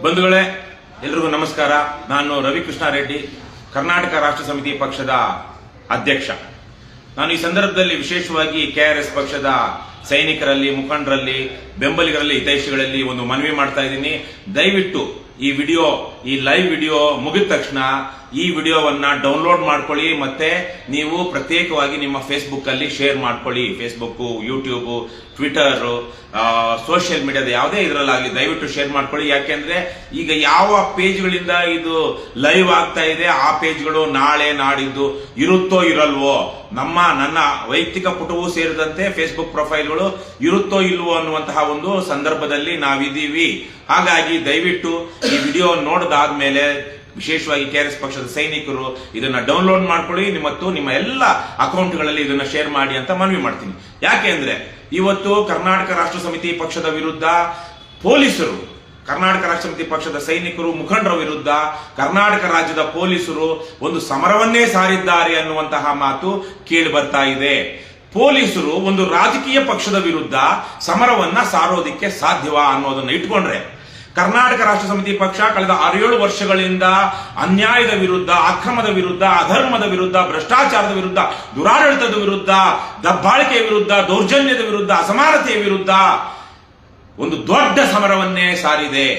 ಬಂಧುಗಳೇ, ಎಲ್ರಿಗೂ ನಮಸ್ಕಾರ. ನಾನು ರವಿಕೃಷ್ಣ ರೆಡ್ಡಿ, ಕರ್ನಾಟಕ ರಾಷ್ಟ್ರ ಸಮಿತಿ ಪಕ್ಷದ ಅಧ್ಯಕ್ಷ. ನಾನು ಈ ಸಂದರ್ಭದಲ್ಲಿ ವಿಶೇಷವಾಗಿ ಕೆಆರ್ಎಸ್ ಪಕ್ಷದ ಸೈನಿಕರಲ್ಲಿ, ಮುಖಂಡರಲ್ಲಿ, ಬೆಂಬಲಿಗರಲ್ಲಿ, ಹಿತೈಷಿಗಳಲ್ಲಿ ಒಂದು ಮನವಿ ಮಾಡ್ತಾ ಇದ್ದೀನಿ. ದಯವಿಟ್ಟು ಈ ಲೈವ್ ವಿಡಿಯೋ ಮುಗಿದ ತಕ್ಷಣ ಈ ವಿಡಿಯೋವನ್ನ ಡೌನ್ಲೋಡ್ ಮಾಡ್ಕೊಳ್ಳಿ. ಮತ್ತೆ ನೀವು ಪ್ರತ್ಯೇಕವಾಗಿ ನಿಮ್ಮ ಫೇಸ್ಬುಕ್ ಅಲ್ಲಿ ಶೇರ್ ಮಾಡ್ಕೊಳ್ಳಿ. ಫೇಸ್ಬುಕ್, ಯೂಟ್ಯೂಬ್, ಟ್ವಿಟರ್, ಸೋಷಿಯಲ್ ಮೀಡಿಯಾದ ಯಾವುದೇ ಇದರಲ್ಲಾಗಲಿ ದಯವಿಟ್ಟು ಶೇರ್ ಮಾಡ್ಕೊಳ್ಳಿ. ಯಾಕೆಂದ್ರೆ ಈಗ ಯಾವ ಪೇಜ್ಗಳಿಂದ ಇದು ಲೈವ್ ಆಗ್ತಾ ಇದೆ ಆ ಪೇಜ್ಗಳು ನಾಳೆ ನಾಡಿದ್ದು ಇರುತ್ತೋ ಇರಲ್ವೋ, ನನ್ನ ವೈಯಕ್ತಿಕ ಪುಟವೂ ಸೇರಿದಂತೆ ಫೇಸ್ಬುಕ್ ಪ್ರೊಫೈಲ್ಗಳು ಇರುತ್ತೋ ಇಲ್ವೋ ಅನ್ನುವಂತಹ ಒಂದು ಸಂದರ್ಭದಲ್ಲಿ ನಾವಿದ್ದೀವಿ. ಹಾಗಾಗಿ ದಯವಿಟ್ಟು ಈ ವಿಡಿಯೋ ನೋಡಿದಾದ್ಮೇಲೆ ವಿಶೇಷವಾಗಿ ಕೆಆರ್ಎಸ್ ಪಕ್ಷದ ಸೈನಿಕರು ಇದನ್ನ ಡೌನ್ಲೋಡ್ ಮಾಡ್ಕೊಳ್ಳಿ ಮತ್ತು ನಿಮ್ಮ ಎಲ್ಲ ಅಕೌಂಟ್ಗಳಲ್ಲಿ ಇದನ್ನ ಶೇರ್ ಮಾಡಿ ಅಂತ ಮನವಿ ಮಾಡ್ತೀನಿ. ಯಾಕೆಂದ್ರೆ ಇವತ್ತು ಕರ್ನಾಟಕ ರಾಷ್ಟ್ರ ಸಮಿತಿ ಪಕ್ಷದ ವಿರುದ್ಧ ಪೊಲೀಸರು, ಕರ್ನಾಟಕ ರಾಷ್ಟ್ರ ಸಮಿತಿ ಪಕ್ಷದ ಸೈನಿಕರು, ಮುಖಂಡರ ವಿರುದ್ಧ ಕರ್ನಾಟಕ ರಾಜ್ಯದ ಪೊಲೀಸರು ಒಂದು ಸಮರವನ್ನೇ ಸಾರಿದ್ದಾರೆ ಅನ್ನುವಂತಹ ಮಾತು ಕೇಳಿ ಬರ್ತಾ ಇದೆ. ಪೊಲೀಸರು ಒಂದು ರಾಜಕೀಯ ಪಕ್ಷದ ವಿರುದ್ಧ ಸಮರವನ್ನ ಸಾರೋದಿಕ್ಕೆ ಸಾಧ್ಯವಾ ಅನ್ನೋದನ್ನ ಇಟ್ಕೊಂಡ್ರೆ, ಕರ್ನಾಟಕ ರಾಷ್ಟ್ರ ಸಮಿತಿ ಪಕ್ಷ ಕಳೆದ 6-7 ವರ್ಷಗಳಿಂದ ಅನ್ಯಾಯದ ವಿರುದ್ಧ, ಅಕ್ರಮದ ವಿರುದ್ಧ, ಅಧರ್ಮದ ವಿರುದ್ಧ, ಭ್ರಷ್ಟಾಚಾರದ ವಿರುದ್ಧ, ದುರಾಡಳಿತದ ವಿರುದ್ಧ, ದಬ್ಬಾಳಿಕೆಯ ವಿರುದ್ಧ, ದೌರ್ಜನ್ಯದ ವಿರುದ್ಧ, ಅಸಮಾನತೆಯ ವಿರುದ್ಧ ಒಂದು ದೊಡ್ಡ ಸಮರವನ್ನೇ ಸಾರಿದೆ.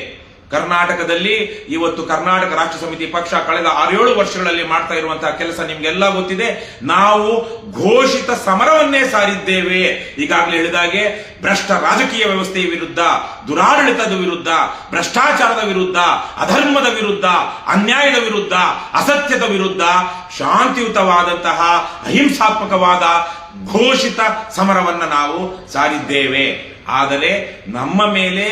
ಕರ್ನಾಟಕದಲ್ಲಿ ಇವತ್ತು ಕರ್ನಾಟಕ ರಾಷ್ಟ್ರ ಸಮಿತಿ ಪಕ್ಷ ಕಳೆದ 6-7 ವರ್ಷಗಳಲ್ಲಿ ಮಾಡ್ತಾ ಇರುವಂತಹ ಕೆಲಸ ನಿಮ್ಗೆಲ್ಲ ಗೊತ್ತಿದೆ. ನಾವು ಘೋಷಿತ ಸಮರವನ್ನೇ ಸಾರಿದ್ದೇವೆ. ಈಗಾಗಲೇ ಹೇಳಿದಾಗೆ ಭ್ರಷ್ಟ ರಾಜಕೀಯ ವ್ಯವಸ್ಥೆಯ ವಿರುದ್ಧ, ದುರಾಡಳಿತದ ವಿರುದ್ಧ, ಭ್ರಷ್ಟಾಚಾರದ ವಿರುದ್ಧ, ಅಧರ್ಮದ ವಿರುದ್ಧ, ಅನ್ಯಾಯದ ವಿರುದ್ಧ, ಅಸತ್ಯದ ವಿರುದ್ಧ ಶಾಂತಿಯುತವಾದಂತಹ ಅಹಿಂಸಾತ್ಮಕವಾದ ಘೋಷಿತ ಸಮರವನ್ನ ನಾವು ಸಾರಿದ್ದೇವೆ. ಆದರೆ ನಮ್ಮ ಮೇಲೆ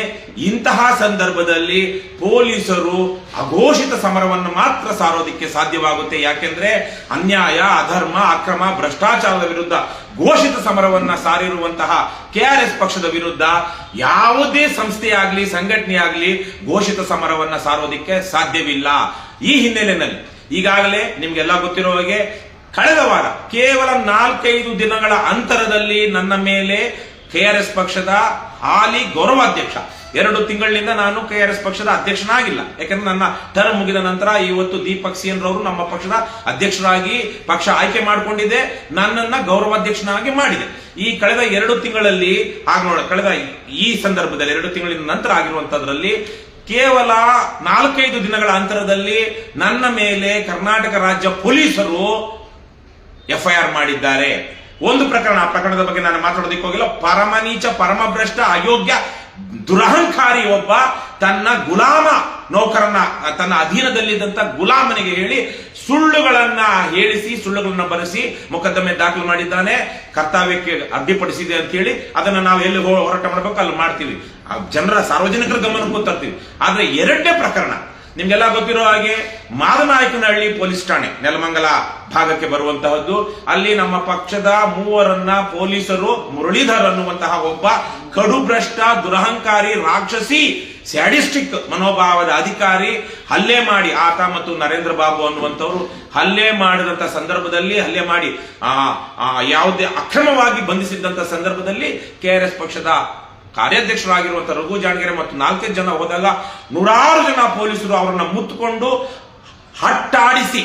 ಇಂತಹ ಸಂದರ್ಭದಲ್ಲಿ ಪೊಲೀಸರು ಅಘೋಷಿತ ಸಮರವನ್ನು ಮಾತ್ರ ಸಾರೋದಿಕ್ಕೆ ಸಾಧ್ಯವಾಗುತ್ತೆ. ಯಾಕೆಂದ್ರೆ ಅನ್ಯಾಯ, ಅಧರ್ಮ, ಅಕ್ರಮ, ಭ್ರಷ್ಟಾಚಾರದ ವಿರುದ್ಧ ಘೋಷಿತ ಸಮರವನ್ನ ಸಾರಿರುವಂತಹ ಕೆಆರ್ಎಸ್ ಪಕ್ಷದ ವಿರುದ್ಧ ಯಾವುದೇ ಸಂಸ್ಥೆಯಾಗ್ಲಿ, ಸಂಘಟನೆಯಾಗ್ಲಿ ಘೋಷಿತ ಸಮರವನ್ನ ಸಾರೋದಿಕ್ಕೆ ಸಾಧ್ಯವಿಲ್ಲ. ಈ ಹಿನ್ನೆಲೆಯಲ್ಲಿ ಈಗಾಗಲೇ ನಿಮ್ಗೆಲ್ಲ ಗೊತ್ತಿರೋ ಹಾಗೆ ಕಳೆದ ವಾರ ಕೇವಲ 4-5 ದಿನಗಳ ಅಂತರದಲ್ಲಿ ನನ್ನ ಮೇಲೆ ಕೆಆರ್ಎಸ್ ಪಕ್ಷದ ಹಾಲಿ ಗೌರವಾಧ್ಯಕ್ಷ, 2 ತಿಂಗಳಿನಿಂದ ನಾನು ಕೆಆರ್ಎಸ್ ಪಕ್ಷದ ಅಧ್ಯಕ್ಷನಾಗಿಲ್ಲ. ಯಾಕಂದ್ರೆ ನನ್ನ ಟರ್ಮ್ ಮುಗಿದ ನಂತರ ಇವತ್ತು ದೀಪಕ್ ಸಿಎನ್ ರವರು ನಮ್ಮ ಪಕ್ಷದ ಅಧ್ಯಕ್ಷರಾಗಿ ಪಕ್ಷ ಆಯ್ಕೆ ಮಾಡಿಕೊಂಡಿದೆ, ನನ್ನನ್ನ ಗೌರವಾಧ್ಯಕ್ಷನಾಗಿ ಮಾಡಿದೆ. ಈ ಕಳೆದ 2 ತಿಂಗಳಲ್ಲಿ ಕಳೆದ ಈ ಸಂದರ್ಭದಲ್ಲಿ 2 ತಿಂಗಳಿನ ನಂತರ ಆಗಿರುವಂತದ್ರಲ್ಲಿ ಕೇವಲ 4-5 ದಿನಗಳ ಅಂತರದಲ್ಲಿ ನನ್ನ ಮೇಲೆ ಕರ್ನಾಟಕ ರಾಜ್ಯ ಪೊಲೀಸರು ಎಫ್ಐಆರ್ ಮಾಡಿದ್ದಾರೆ. ಒಂದು ಪ್ರಕರಣ, ಆ ಪ್ರಕರಣದ ಬಗ್ಗೆ ನಾನು ಮಾತಾಡೋದಕ್ಕೆ ಹೋಗಿಲ್ಲ. ಪರಮನೀಚ, ಪರಮಭ್ರಷ್ಟ, ಅಯೋಗ್ಯ, ದುರಹಂಕಾರಿ ಒಬ್ಬ ತನ್ನ ಗುಲಾಮ ನೌಕರನ್ನ, ತನ್ನ ಅಧೀನದಲ್ಲಿದ್ದಂತ ಗುಲಾಮನಿಗೆ ಹೇಳಿ ಸುಳ್ಳುಗಳನ್ನ ಹೇಳಿಸಿ, ಸುಳ್ಳುಗಳನ್ನ ಬರೆಸಿ ಮೊಕದ್ದಮೆ ದಾಖಲು ಮಾಡಿದ್ದಾನೆ. ಕರ್ತವ್ಯಕ್ಕೆ ಅಡ್ಡಿಪಡಿಸಿದೆ ಅಂತ ಹೇಳಿ ಅದನ್ನ ನಾವು ಎಲ್ಲಿ ಹೋರಾಟ ಮಾಡಬೇಕು ಅಲ್ಲಿ ಮಾಡ್ತೀವಿ, ಜನರ ಸಾರ್ವಜನಿಕರ ಗಮನಕ್ಕೂ ತರ್ತೀವಿ. ಆದ್ರೆ 2ನೇ ಪ್ರಕರಣ ನಿಮ್ಗೆಲ್ಲ ಗೊತ್ತಿರೋ ಹಾಗೆ ಮಾದನಾಯಕನಹಳ್ಳಿ ಪೊಲೀಸ್ ಠಾಣೆ, ನೆಲಮಂಗಲ ಭಾಗಕ್ಕೆ ಬರುವಂತಹದ್ದು. ಅಲ್ಲಿ ನಮ್ಮ ಪಕ್ಷದ 3 ಪೊಲೀಸರು, ಮುರಳೀಧರ್ ಅನ್ನುವಂತಹ ಒಬ್ಬ ಕಡುಭ್ರಷ್ಟ, ದುರಹಂಕಾರಿ, ರಾಕ್ಷಸಿ, ಸ್ಯಾಡಿಸ್ಟಿಕ್ ಮನೋಭಾವದ ಅಧಿಕಾರಿ ಹಲ್ಲೆ ಮಾಡಿ, ಆತ ಮತ್ತು ನರೇಂದ್ರ ಬಾಬು ಅನ್ನುವಂಥವ್ರು ಹಲ್ಲೆ ಮಾಡಿದಂತ ಸಂದರ್ಭದಲ್ಲಿ, ಹಲ್ಲೆ ಮಾಡಿ ಯಾವುದೇ ಅಕ್ರಮವಾಗಿ ಬಂಧಿಸಿದಂತ ಸಂದರ್ಭದಲ್ಲಿ ಕೆಆರ್ಎಸ್ ಪಕ್ಷದ ಕಾರ್ಯಾಧ್ಯಕ್ಷರಾಗಿರುವಂತಹ ರಘು ಜಾಣಗೆರೆ ಮತ್ತು 4 ಜನ ಹೋದಾಗ 100 ಜನ ಪೊಲೀಸರು ಅವರನ್ನ ಮುತ್ತುಕೊಂಡು ಹಟ್ಟಾಡಿಸಿ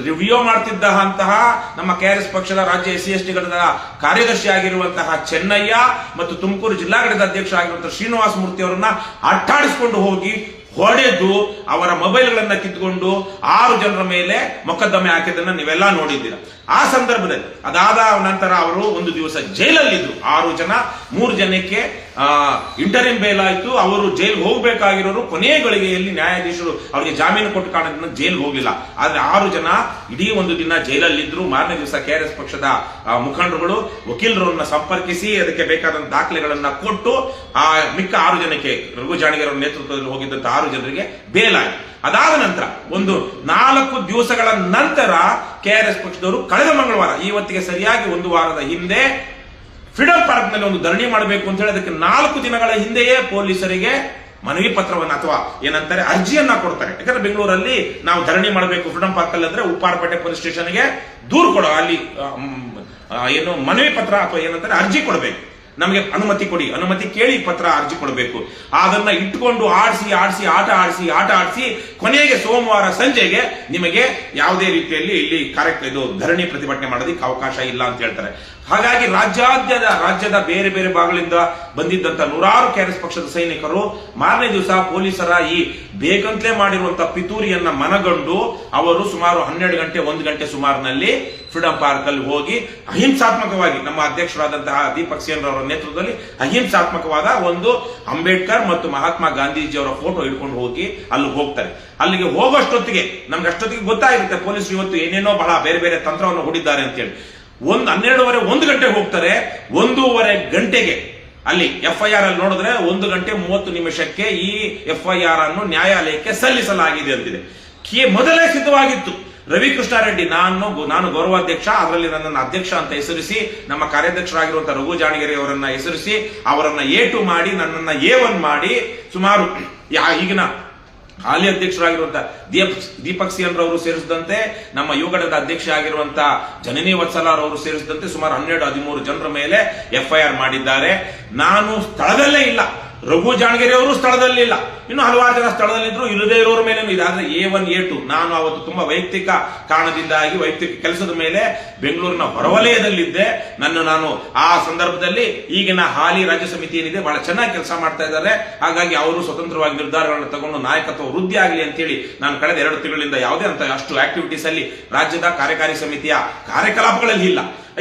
ರಿವ್ಯೂ ಮಾಡ್ತಿದ್ದಂತಹ ನಮ್ಮ ಕೆಆರ್ಎಸ್ ಪಕ್ಷದ ರಾಜ್ಯ SC/ST ಘಟಕದ ಕಾರ್ಯದರ್ಶಿ ಆಗಿರುವಂತಹ ಚೆನ್ನಯ್ಯ ಮತ್ತು ತುಮಕೂರು ಜಿಲ್ಲಾ ಘಟಕದ ಅಧ್ಯಕ್ಷ ಆಗಿರುವಂತಹ ಶ್ರೀನಿವಾಸ ಮೂರ್ತಿ ಅವರನ್ನ ಅಟ್ಟಾಡಿಸಿಕೊಂಡು ಹೋಗಿ ಹೊಡೆದು ಅವರ ಮೊಬೈಲ್ಗಳನ್ನ ಕಿತ್ತುಕೊಂಡು 6 ಜನರ ಮೇಲೆ ಮೊಕದ್ದಮೆ ಹಾಕಿದ್ದನ್ನ ನೀವೆಲ್ಲ ನೋಡಿದ್ದೀರಾ. ಆ ಸಂದರ್ಭದಲ್ಲಿ ಅದಾದ ನಂತರ ಅವರು ಒಂದು ದಿವಸ ಜೈಲಲ್ಲಿದ್ರು. 6 ಜನ, 3 ಜನಕ್ಕೆ ಇಂಟರಿಮ್ ಬೇಲ್ ಆಯ್ತು. ಅವರು ಜೈಲ್ ಹೋಗ್ಬೇಕಾಗಿರೋರು ಕೊನೆಯ ಗಳಿಗೆಯಲ್ಲಿ ನ್ಯಾಯಾಧೀಶರು ಅವರಿಗೆ ಜಾಮೀನು ಕೊಟ್ಟು ಕಾರಣದಿಂದ ಜೈಲ್ ಹೋಗಲಿಲ್ಲ. ಆದ್ರೆ 6 ಜನ ಇಡೀ ಒಂದು ದಿನ ಜೈಲಲ್ಲಿದ್ರು. ಮಾರನೇ ದಿವಸ ಕೆಆರ್ಎಸ್ ಪಕ್ಷದ ಮುಖಂಡರುಗಳು ವಕೀಲರನ್ನ ಸಂಪರ್ಕಿಸಿ ಅದಕ್ಕೆ ಬೇಕಾದಂತ ದಾಖಲೆಗಳನ್ನ ಕೊಟ್ಟು ಆ ಮಿಕ್ಕ 6 ಜನಕ್ಕೆ, ರಘು ಜಾಣಗೆರೆ ಅವರ ನೇತೃತ್ವದಲ್ಲಿ ಹೋಗಿದ್ದಂತ 6 ಜನರಿಗೆ ಬೇಲ್ ಆಯ್ತು. ಅದಾದ ನಂತರ ಒಂದು 4 ದಿವಸಗಳ ನಂತರ ಕೆಆರ್ಎಸ್ ಪಕ್ಷದವರು ಕಳೆದ ಮಂಗಳವಾರ, ಇವತ್ತಿಗೆ ಸರಿಯಾಗಿ 1 ವಾರದ ಹಿಂದೆ ಫ್ರೀಡಂ ಪಾರ್ಕ್ ನಲ್ಲಿ ಒಂದು ಧರಣಿ ಮಾಡಬೇಕು ಅಂತ ಹೇಳಿ ಅದಕ್ಕೆ 4 ದಿನಗಳ ಹಿಂದೆಯೇ ಪೊಲೀಸರಿಗೆ ಮನವಿ ಪತ್ರವನ್ನು ಅಥವಾ ಏನಂತಾರೆ ಅರ್ಜಿಯನ್ನ ಕೊಡ್ತಾರೆ. ಯಾಕಂದ್ರೆ ಬೆಂಗಳೂರಲ್ಲಿ ನಾವು ಧರಣಿ ಮಾಡಬೇಕು ಫ್ರೀಡಂ ಪಾರ್ಕ್ ಅಲ್ಲಿ ಅಂದ್ರೆ ಉಪ್ಪಾರಪೇಟೆ ಪೊಲೀಸ್ ಸ್ಟೇಷನ್ಗೆ ದೂರು ಕೊಡೋ, ಅಲ್ಲಿ ಏನು ಮನವಿ ಪತ್ರ ಅಥವಾ ಏನಂತಾರೆ ಅರ್ಜಿ ಕೊಡಬೇಕು. ನಮಗೆ ಅನುಮತಿ ಕೊಡಿ, ಅನುಮತಿ ಕೇಳಿ ಪತ್ರ ಅರ್ಜಿ ಕೊಡಬೇಕು. ಅದನ್ನ ಇಟ್ಟುಕೊಂಡು ಆಡಿಸಿ ಆಟ ಆಡಿಸಿ ಕೊನೆಗೆ ಸೋಮವಾರ ಸಂಜೆಗೆ ನಿಮಗೆ ಯಾವುದೇ ರೀತಿಯಲ್ಲಿ ಇಲ್ಲಿ ಇದು ಧರಣಿ ಪ್ರತಿಭಟನೆ ಮಾಡೋದಕ್ಕೆ ಅವಕಾಶ ಇಲ್ಲ ಅಂತ ಹೇಳ್ತಾರೆ. ಹಾಗಾಗಿ ರಾಜ್ಯದ ಬೇರೆ ಬೇರೆ ಭಾಗಗಳಿಂದ ಬಂದಿದ್ದಂತ ನೂರಾರು ಕೆಆರ್ಎಸ್ ಪಕ್ಷದ ಸೈನಿಕರು ಮಾರನೇ ದಿವಸ ಪೊಲೀಸರ ಈ ಬೇಕಂತಲೇ ಮಾಡಿರುವಂತಹ ಪಿತೂರಿಯನ್ನ ಮನಗಂಡು ಅವರು ಸುಮಾರು 12 ಗಂಟೆ 1 ಗಂಟೆ ಸುಮಾರಿನಲ್ಲಿ ಫ್ರೀಡಂ ಪಾರ್ಕ್ ಅಲ್ಲಿ ಹೋಗಿ ಅಹಿಂಸಾತ್ಮಕವಾಗಿ ನಮ್ಮ ಅಧ್ಯಕ್ಷರಾದಂತಹ ದೀಪಕ್ ಸೇನ್ ಅವರ ನೇತೃತ್ವದಲ್ಲಿ ಅಹಿಂಸಾತ್ಮಕವಾದ ಒಂದು ಅಂಬೇಡ್ಕರ್ ಮತ್ತು ಮಹಾತ್ಮ ಗಾಂಧೀಜಿ ಅವರ ಫೋಟೋ ಹಿಡ್ಕೊಂಡು ಹೋಗಿ ಅಲ್ಲಿ ಹೋಗ್ತಾರೆ. ಅಲ್ಲಿಗೆ ಹೋಗೋಷ್ಟೊತ್ತಿಗೆ ನಮ್ಗೆ ಅಷ್ಟೊತ್ತಿಗೆ ಗೊತ್ತಾಗಿರುತ್ತೆ ಪೊಲೀಸರು ಇವತ್ತು ಏನೇನೋ ಬಹಳ ಬೇರೆ ಬೇರೆ ತಂತ್ರವನ್ನು ಹೂಡಿದ್ದಾರೆ ಅಂತೇಳಿ. 12:30 1 ಗಂಟೆಗೆ ಹೋಗ್ತಾರೆ. 1:30 ಗಂಟೆಗೆ ಅಲ್ಲಿ FIR ಅಲ್ಲಿ ನೋಡಿದ್ರೆ 1 ಗಂಟೆ 30 ನಿಮಿಷಕ್ಕೆ ಈ FIR ಅನ್ನು ನ್ಯಾಯಾಲಯಕ್ಕೆ ಸಲ್ಲಿಸಲಾಗಿದೆ ಅಂತಿದೆ. ಮೊದಲೇ ಸಿದ್ಧವಾಗಿತ್ತು. ರವಿಕೃಷ್ಣಾರೆಡ್ಡಿ ನಾನು ಗೌರವಾಧ್ಯಕ್ಷ, ಅದರಲ್ಲಿ ನನ್ನನ್ನು ಅಧ್ಯಕ್ಷ ಅಂತ ಹೆಸರಿಸಿ ನಮ್ಮ ಕಾರ್ಯಾಧ್ಯಕ್ಷರಾಗಿರುವಂತಹ ರಘು ಜಾಣಗೆರೆ ಅವರನ್ನ ಹೆಸರಿಸಿ ಅವರನ್ನ A2 ಮಾಡಿ ನನ್ನನ್ನ A1 ಮಾಡಿ ಸುಮಾರು ಈಗಿನ ಹಾಲಿ ಅಧ್ಯಕ್ಷರಾಗಿರುವಂತಹ ದೀಪಕ್ ಸಿಎನ್ ರವರು ಸೇರಿಸಿದಂತೆ ನಮ್ಮ ಯುವಘಟಕದ ಅಧ್ಯಕ್ಷ ಆಗಿರುವಂತಹ ಜನನಿ ವತ್ಸಲಾರವರು ಸೇರಿಸಿದಂತೆ ಸುಮಾರು 12-13 ಜನರ ಮೇಲೆ FIR ಮಾಡಿದ್ದಾರೆ. ನಾನು ಸ್ಥಳದಲ್ಲೇ ಇಲ್ಲ, ರಘು ಜಾಣಗೆರೆ ಅವರು ಸ್ಥಳದಲ್ಲಿ ಇಲ್ಲ, ಇನ್ನು ಹಲವಾರು ಜನ ಸ್ಥಳದಲ್ಲಿದ್ರು. ಇಲ್ಲದೇ ಇರೋರ ಮೇಲೆ ಇದಾದ್ರೆ A1 A2 ನಾನು ಅವತ್ತು ತುಂಬಾ ವೈಯಕ್ತಿಕ ಕಾರಣದಿಂದಾಗಿ ವೈಯಕ್ತಿಕ ಕೆಲಸದ ಮೇಲೆ ಬೆಂಗಳೂರಿನ ಹೊರವಲಯದಲ್ಲಿದ್ದೆ. ನಾನು ಆ ಸಂದರ್ಭದಲ್ಲಿ ಈಗಿನ ಹಾಲಿ ರಾಜ್ಯ ಸಮಿತಿ ಏನಿದೆ ಬಹಳ ಚೆನ್ನಾಗಿ ಕೆಲಸ ಮಾಡ್ತಾ ಇದ್ದಾರೆ. ಹಾಗಾಗಿ ಅವರು ಸ್ವತಂತ್ರವಾಗಿ ನಿರ್ಧಾರಗಳನ್ನು ತಗೊಂಡು ನಾಯಕತ್ವ ವೃದ್ಧಿ ಆಗಲಿ ಅಂತೇಳಿ ನಾನು ಕಳೆದ 2 ತಿಂಗಳಿಂದ ಯಾವುದೇ ಅಂತ ಅಷ್ಟು ಆಕ್ಟಿವಿಟೀಸ್ ಅಲ್ಲಿ ರಾಜ್ಯದ ಕಾರ್ಯಕಾರಿ ಸಮಿತಿಯ ಕಾರ್ಯಕಲಾಪಗಳಲ್ಲಿ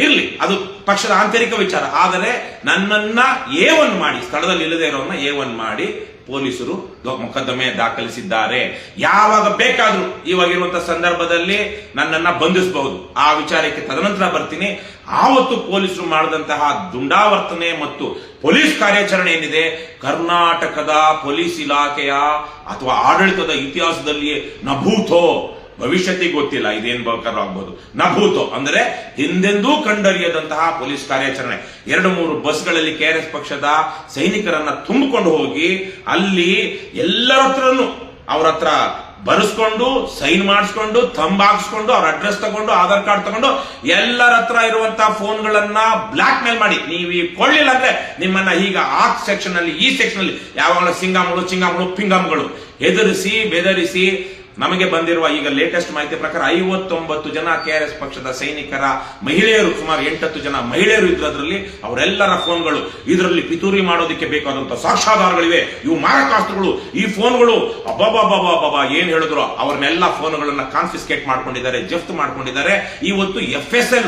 ಇರಲಿ, ಅದು ಪಕ್ಷದ ಆಂತರಿಕ ವಿಚಾರ. ಆದರೆ ನನ್ನನ್ನ A1 ಮಾಡಿ, ಸ್ಥಳದಲ್ಲಿ ಇಲ್ಲದೆ ಇರೋನ್ನ A1 ಮಾಡಿ ಪೊಲೀಸರು ಮೊಕದ್ದಮೆ ದಾಖಲಿಸಿದ್ದಾರೆ. ಯಾವಾಗ ಬೇಕಾದ್ರೂ ಇವಾಗಿರುವಂತಹ ಸಂದರ್ಭದಲ್ಲಿ ನನ್ನನ್ನ ಬಂಧಿಸಬಹುದು. ಆ ವಿಚಾರಕ್ಕೆ ತದನಂತರ ಬರ್ತೀನಿ. ಆವತ್ತು ಪೊಲೀಸರು ಮಾಡಿದಂತಹ ದುಂಡಾವರ್ತನೆ ಮತ್ತು ಪೊಲೀಸ್ ಕಾರ್ಯಾಚರಣೆ ಏನಿದೆ ಕರ್ನಾಟಕದ ಪೊಲೀಸ್ ಇಲಾಖೆಯ ಅಥವಾ ಆಡಳಿತದ ಇತಿಹಾಸದಲ್ಲಿಯೇ ನಭೂತೋ, ಭವಿಷ್ಯತ್ತಿಗೆ ಗೊತ್ತಿಲ್ಲ ಇದೇನ್ ಬೇಕಾದ್ರೂ ಆಗ್ಬಹುದು, ನಭೂತೋ ಅಂದ್ರೆ ಹಿಂದೆಂದೂ ಕಂಡರಿಯದಂತಹ ಪೊಲೀಸ್ ಕಾರ್ಯಾಚರಣೆ. 2-3 ಬಸ್ಗಳಲ್ಲಿ ಕೆಆರ್ಎಸ್ ಪಕ್ಷದ ಸೈನಿಕರನ್ನ ತುಂಬಿಕೊಂಡು ಹೋಗಿ ಅಲ್ಲಿ ಎಲ್ಲರ ಹತ್ರನು ಅವ್ರ ಹತ್ರ ಬರೆಸ್ಕೊಂಡು ಸೈನ್ ಮಾಡಿಸ್ಕೊಂಡು ಹಾಕ್ಸ್ಕೊಂಡು ಅವ್ರ ಅಡ್ರೆಸ್ ತಗೊಂಡು ಆಧಾರ್ ಕಾರ್ಡ್ ತಗೊಂಡು ಎಲ್ಲರ ಹತ್ರ ಇರುವಂತಹ ಫೋನ್ಗಳನ್ನ ಬ್ಲಾಕ್ ಮೇಲ್ ಮಾಡಿ, ನೀವು ಕೊಳ್ಳಿಲ್ಲ ಅಂದ್ರೆ ನಿಮ್ಮನ್ನ ಈಗ ಆ ಸೆಕ್ಷನ್ ಅಲ್ಲಿ ಈ ಸೆಕ್ಷನ್ ಅಲ್ಲಿ ಯಾವಾಗಲೂ ಚಿಂಗಾಮ್ಗಳು ಪಿಂಗಾಮ್ಗಳು ಹೆದರಿಸಿ ಬೆದರಿಸಿ ನಮಗೆ ಬಂದಿರುವ ಈಗ ಲೇಟೆಸ್ಟ್ ಮಾಹಿತಿ ಪ್ರಕಾರ 59 ಜನ ಕೆಆರ್ಎಸ್ ಪಕ್ಷದ ಸೈನಿಕರ ಮಹಿಳೆಯರು, ಸುಮಾರು 8-10 ಜನ ಮಹಿಳೆಯರು ಇದ್ರಲ್ಲಿ ಅವರೆಲ್ಲರ ಫೋನ್ಗಳು ಇದರಲ್ಲಿ ಪಿತೂರಿ ಮಾಡೋದಕ್ಕೆ ಬೇಕಾದಂತಹ ಸಾಕ್ಷ್ಯಾಧಾರಗಳಿವೆ. ಇವು ಮಾರಕಾಸ್ತ್ರಗಳು, ಈ ಫೋನ್ಗಳು ಅಬ್ಬಾಬಾಬಾಬಾಬಾ ಏನ್ ಹೇಳಿದ್ರು ಅವ್ರನ್ನೆಲ್ಲ ಫೋನ್ಗಳನ್ನ ಕಾನ್ಫಿಸ್ಕೇಟ್ ಮಾಡ್ಕೊಂಡಿದ್ದಾರೆ, ಜಪ್ತ್ ಮಾಡ್ಕೊಂಡಿದ್ದಾರೆ. ಇವತ್ತು FSL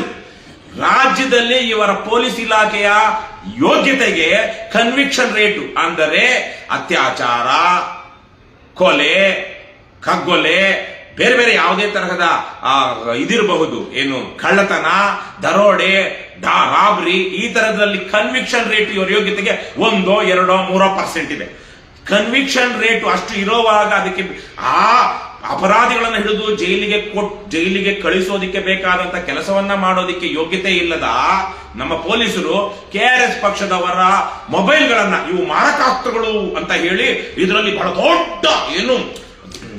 ರಾಜ್ಯದಲ್ಲಿ ಇವರ ಪೊಲೀಸ್ ಇಲಾಖೆಯ ಯೋಗ್ಯತೆಗೆ ಕನ್ವಿಕ್ಷನ್ ರೇಟು ಅಂದರೆ ಅತ್ಯಾಚಾರ, ಕೊಲೆ, ಕಗ್ಗೊಲೆ, ಬೇರೆ ಬೇರೆ ಯಾವುದೇ ತರಹದ ಇದಿರಬಹುದು, ಏನು ಕಳ್ಳತನ, ದರೋಡೆ, ರಾಬ್ರಿ, ಈ ತರದಲ್ಲಿ ಕನ್ವಿಕ್ಷನ್ ರೇಟ್ ಇವರ ಯೋಗ್ಯತೆಗೆ 1, 2, 3% ಇದೆ. ಕನ್ವಿಕ್ಷನ್ ರೇಟ್ ಅಷ್ಟು ಇರೋವಾಗ ಅದಕ್ಕೆ ಆ ಅಪರಾಧಿಗಳನ್ನು ಹಿಡಿದು ಜೈಲಿಗೆ ಕಳಿಸೋದಿಕ್ಕೆ ಬೇಕಾದಂತ ಕೆಲಸವನ್ನ ಮಾಡೋದಿಕ್ಕೆ ಯೋಗ್ಯತೆ ಇಲ್ಲದ ನಮ್ಮ ಪೊಲೀಸರು ಕೆಆರ್ಎಸ್ ಪಕ್ಷದವರ ಮೊಬೈಲ್ಗಳನ್ನ ಇವು ಮಾರಕಾಸ್ತ್ರಗಳು ಅಂತ ಹೇಳಿ ಇದರಲ್ಲಿ ಬಹಳ ದೊಡ್ಡ ಏನು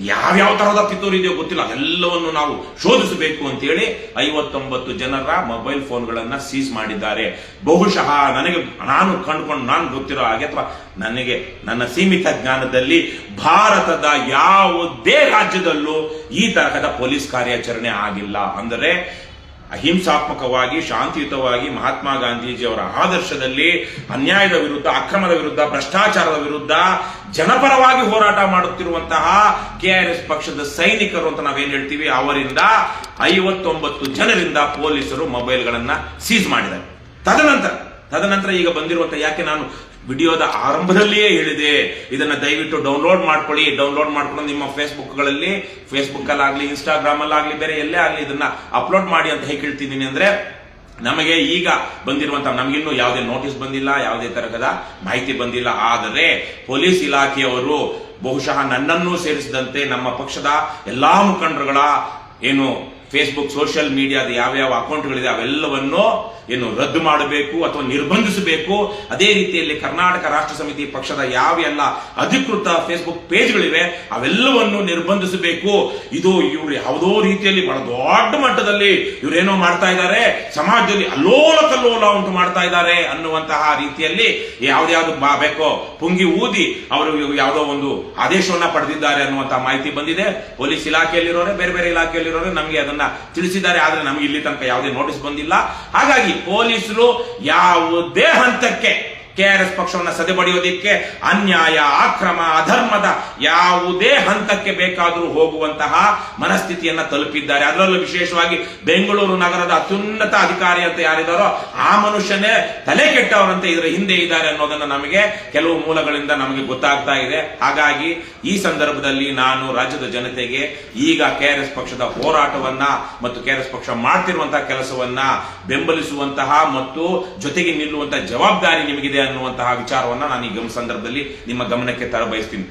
ಯಾವ್ಯಾವ ತರಹದ ಪಿತೂರಿ ಇದೆಯೋ ಗೊತ್ತಿಲ್ಲ, ಅದೆಲ್ಲವನ್ನು ನಾವು ಶೋಧಿಸಬೇಕು ಅಂತ ಹೇಳಿ 59 ಜನರ ಮೊಬೈಲ್ ಫೋನ್ಗಳನ್ನ ಸೀಸ್ ಮಾಡಿದ್ದಾರೆ. ಬಹುಶಃ ನಾನು ಗೊತ್ತಿರೋ ಹಾಗೆ ಅಥವಾ ನನ್ನ ಸೀಮಿತ ಜ್ಞಾನದಲ್ಲಿ ಭಾರತದ ಯಾವುದೇ ರಾಜ್ಯದಲ್ಲೂ ಈ ತರಹದ ಪೊಲೀಸ್ ಕಾರ್ಯಾಚರಣೆ ಆಗಿಲ್ಲ. ಅಂದರೆ ಅಹಿಂಸಾತ್ಮಕವಾಗಿ ಶಾಂತಿಯುತವಾಗಿ ಮಹಾತ್ಮ ಗಾಂಧೀಜಿಯವರ ಆದರ್ಶದಲ್ಲಿ ಅನ್ಯಾಯದ ವಿರುದ್ಧ, ಅಕ್ರಮದ ವಿರುದ್ಧ, ಭ್ರಷ್ಟಾಚಾರದ ವಿರುದ್ಧ ಜನಪರವಾಗಿ ಹೋರಾಟ ಮಾಡುತ್ತಿರುವಂತಹ ಕೆಆರ್ಎಸ್ ಪಕ್ಷದ ಸೈನಿಕರು ಅಂತ ನಾವೇನ್ ಹೇಳ್ತೀವಿ, ಅವರಿಂದ 59 ಜನರಿಂದ ಪೊಲೀಸರು ಮೊಬೈಲ್ಗಳನ್ನ ಸೀಸ್ ಮಾಡಿದ್ದಾರೆ. ತದನಂತರ ಈಗ ಬಂದಿರುವಂತಹ, ಯಾಕೆ ನಾನು ವಿಡಿಯೋದ ಆರಂಭದಲ್ಲಿಯೇ ಹೇಳಿದೆ, ಇದನ್ನ ದಯವಿಟ್ಟು ಡೌನ್ಲೋಡ್ ಮಾಡ್ಕೊಂಡು ನಿಮ್ಮ ಫೇಸ್ಬುಕ್ ಅಲ್ಲಾಗ್ಲಿ, ಇನ್ಸ್ಟಾಗ್ರಾಮ್ ಅಲ್ಲಾಗ್ಲಿ, ಬೇರೆ ಎಲ್ಲೇ ಆಗ್ಲಿ ಇದನ್ನ ಅಪ್ಲೋಡ್ ಮಾಡಿ ಅಂತ ಹೇಗೆ ಹೇಳ್ತಿದ್ದೀನಿ ಅಂದ್ರೆ, ನಮಗೆ ಈಗ ಬಂದಿರುವಂತಹ, ನಮಗಿನ್ನೂ ಯಾವುದೇ ನೋಟಿಸ್ ಬಂದಿಲ್ಲ, ಯಾವುದೇ ತರಹದ ಮಾಹಿತಿ ಬಂದಿಲ್ಲ. ಆದರೆ ಪೊಲೀಸ್ ಇಲಾಖೆಯವರು ಬಹುಶಃ ನನ್ನನ್ನು ಸೇರಿಸಿದಂತೆ ನಮ್ಮ ಪಕ್ಷದ ಎಲ್ಲಾ ಮುಖಂಡರುಗಳ ಏನು ಫೇಸ್ಬುಕ್ ಸೋಷಿಯಲ್ ಮೀಡಿಯಾದ ಯಾವ್ಯಾವ ಅಕೌಂಟ್ಗಳಿದೆ ಅವೆಲ್ಲವನ್ನು ಏನು ರದ್ದು ಮಾಡಬೇಕು ಅಥವಾ ನಿರ್ಬಂಧಿಸಬೇಕು. ಅದೇ ರೀತಿಯಲ್ಲಿ ಕರ್ನಾಟಕ ರಾಷ್ಟ್ರ ಸಮಿತಿ ಪಕ್ಷದ ಯಾವೆಲ್ಲ ಅಧಿಕೃತ ಫೇಸ್ಬುಕ್ ಪೇಜ್ಗಳಿವೆ ಅವೆಲ್ಲವನ್ನು ನಿರ್ಬಂಧಿಸಬೇಕು. ಇದು ಇವರು ಯಾವುದೋ ರೀತಿಯಲ್ಲಿ ಬಹಳ ದೊಡ್ಡ ಮಟ್ಟದಲ್ಲಿ ಇವರೇನೋ ಮಾಡ್ತಾ ಇದ್ದಾರೆ, ಸಮಾಜದಲ್ಲಿ ಅಲ್ಲೋಲ ಕಲ್ಲೋಲ ಉಂಟು ಮಾಡ್ತಾ ಇದ್ದಾರೆ ಅನ್ನುವಂತಹ ರೀತಿಯಲ್ಲಿ ಯಾವ್ದು ಬೇಕೋ ಪುಂಗಿ ಊದಿ ಅವರು ಯಾವುದೋ ಒಂದು ಆದೇಶವನ್ನ ಪಡೆದಿದ್ದಾರೆ ಅನ್ನುವಂತಹ ಮಾಹಿತಿ ಬಂದಿದೆ. ಪೊಲೀಸ್ ಇಲಾಖೆಯಲ್ಲಿರೋರೆ, ಬೇರೆ ಬೇರೆ ಇಲಾಖೆಯಲ್ಲಿರೋರೆ ನಮಗೆ ಅದನ್ನ ತಿಳಿಸಿದ್ದಾರೆ. ಆದ್ರೆ ನಮಗೆ ಇಲ್ಲಿ ತನಕ ಯಾವುದೇ ನೋಟಿಸ್ ಬಂದಿಲ್ಲ. ಹಾಗಾಗಿ ಪೊಲೀಸರು ಯಾವುದೇ ಹಂತಕ್ಕೆ ಕೆಆರ್ಎಸ್ ಪಕ್ಷವನ್ನು ಸದೆಬಡಿಯೋದಿಕ್ಕೆ ಅನ್ಯಾಯ, ಅಕ್ರಮ, ಅಧರ್ಮದ ಯಾವುದೇ ಹಂತಕ್ಕೆ ಬೇಕಾದರೂ ಹೋಗುವಂತಹ ಮನಸ್ಥಿತಿಯನ್ನ ತಲುಪಿದ್ದಾರೆ. ಅದರಲ್ಲೂ ವಿಶೇಷವಾಗಿ ಬೆಂಗಳೂರು ನಗರದ ಅತ್ಯುನ್ನತ ಅಧಿಕಾರಿ ಅಂತ ಯಾರಿದ್ದಾರೋ ಆ ಮನುಷ್ಯನೇ ತಲೆ ಕೆಟ್ಟವರಂತೆ ಇದರ ಹಿಂದೆ ಇದ್ದಾರೆ ಅನ್ನೋದನ್ನ ನಮಗೆ ಕೆಲವು ಮೂಲಗಳಿಂದ ನಮಗೆ ಗೊತ್ತಾಗ್ತಾ ಇದೆ. ಹಾಗಾಗಿ ಈ ಸಂದರ್ಭದಲ್ಲಿ ನಾನು ರಾಜ್ಯದ ಜನತೆಗೆ ಈಗ ಕೆಆರ್ಎಸ್ ಪಕ್ಷದ ಹೋರಾಟವನ್ನ ಮತ್ತು ಕೆಆರ್ಎಸ್ ಪಕ್ಷ ಮಾಡ್ತಿರುವಂತಹ ಕೆಲಸವನ್ನ ಬೆಂಬಲಿಸುವಂತಹ ಮತ್ತು ಜೊತೆಗೆ ನಿಲ್ಲುವಂತಹ ಜವಾಬ್ದಾರಿ ನಿಮಗಿದೆ ಅನ್ನುವಂತಹ ವಿಚಾರವನ್ನ ನಾನು ಈ ಸಂದರ್ಭದಲ್ಲಿ ನಿಮ್ಮ ಗಮನಕ್ಕೆ ತರಬಯಸ್ತೀನಿ.